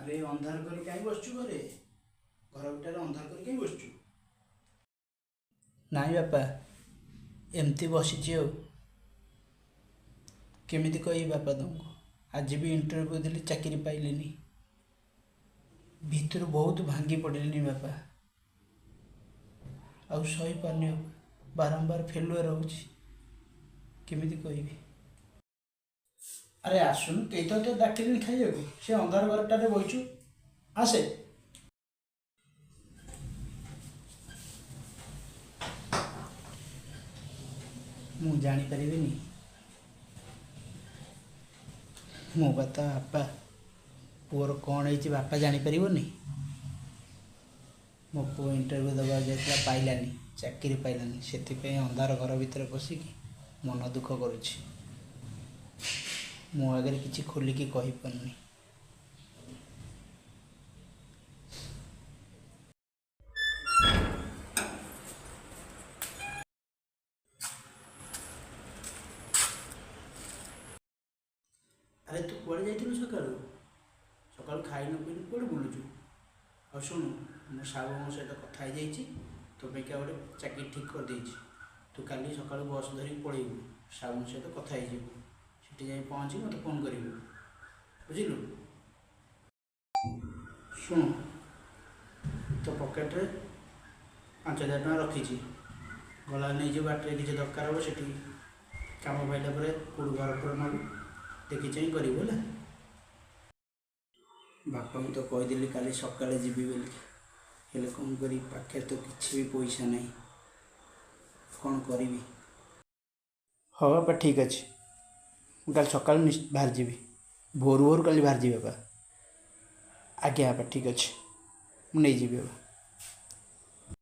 ଆରେ ଅନ୍ଧାର କରି କାହିଁ ବସିଛୁ ଘରେ? ଘର ଭିତରେ ଅନ୍ଧାର କରି କାହିଁ ବସିଛୁ? ନାଇଁ ବାପା, ଏମିତି ବସିଛି ଆଉ। କେମିତି କହିବି ବାପା ତୁମକୁ? ଆଜି ବି ଇଣ୍ଟରଭ୍ୟୁ ଦେଲି, ଚାକିରି ପାଇଲିନି। ଭିତରୁ ବହୁତ ଭାଙ୍ଗି ପଡ଼ିଲିନି ବାପା। ଆଉ ସହିପାରୁନି ଆଉ। ବାରମ୍ବାର ଫେଲୁଅର ହେଉଛି। କେମିତି କହିବି? ଆରେ ଆସୁନୁ, କେହି ତ ଡାକିଲେନି ଖାଇବାକୁ। ସେ ଅନ୍ଧାର ଘରଟାରେ ବସିଛୁ, ଆସେ। ମୁଁ ଜାଣିପାରିବିନି? ମୋ ବାପା ବାପା, ପୁଅର କ'ଣ ହେଇଛି ବାପା ଜାଣିପାରିବନି? ମୋ ପୁଅ ଇଣ୍ଟରଭ୍ୟୁ ଦେବାକୁ ଯାଇଥିଲା, ପାଇଲାନି, ଚାକିରି ପାଇଲାନି। ସେଥିପାଇଁ ଅନ୍ଧାର ଘର ଭିତରେ ବସିକି ମନ ଦୁଃଖ କରୁଛି। ମୋ ଆଗରେ କିଛି ଖୋଲିକି କହିପାରୁନି। ଆରେ ତୁ କୁଆଡ଼େ ଯାଇଥିଲୁ ସକାଳୁ? ସକାଳୁ ଖାଇନୁ ପିଇନୁ କୁଆଡ଼େ ବୁଲୁଛୁ? ଆଉ ଶୁଣୁ, ମୁଁ ସାହୁଙ୍କ ସହିତ କଥା ହେଇଯାଇଛି, ତୋ ପାଇଁକା ଗୋଟେ ଚାକିରି ଠିକ୍ କରିଦେଇଛି। ତୁ କାଲି ସକାଳୁ ବସ୍ ଧରିକି ପଳେଇବୁ, ସାହୁଙ୍କ ସହିତ କଥା ହେଇଯିବୁ। ସେଠି ଯାଇ ପହଞ୍ଚିକି ମୋତେ ଫୋନ୍ କରିବୁ, ବୁଝିଲୁ? ଶୁଣ, ତୋ ପକେଟରେ 5,000 ଟଙ୍କା ରଖିଛି। ଗଲା ନେଇଯିବୁ, ବାଟରେ କିଛି ଦରକାର ହେବ ସେଠି କାମ ପାଇଲା ପରେ କେଉଁଠୁ ଘର ଫର ନେବୁ, ଦେଖି ଚାହିଁ କରିବୁ ହେଲା। ବାପାଙ୍କୁ ତ କହିଦେଲି କାଲି ସକାଳେ ଯିବି ବୋଲି, ହେଲେ କ'ଣ କରିବି? ପାଖରେ ତ କିଛି ବି ପଇସା ନାହିଁ, କ'ଣ କରିବି? ହଉ ବାପା, ଠିକ୍ ଅଛି। ମୁଁ କାଲି ସକାଳୁ ବାହାରିଯିବି, ଭୋରୁ ଭୋରୁ କାଲି ବାହାରିଯିବି ବାପା। ଆଜ୍ଞା ବାପା, ଠିକ୍ ଅଛି, ମୁଁ ନେଇଯିବି ବାପା।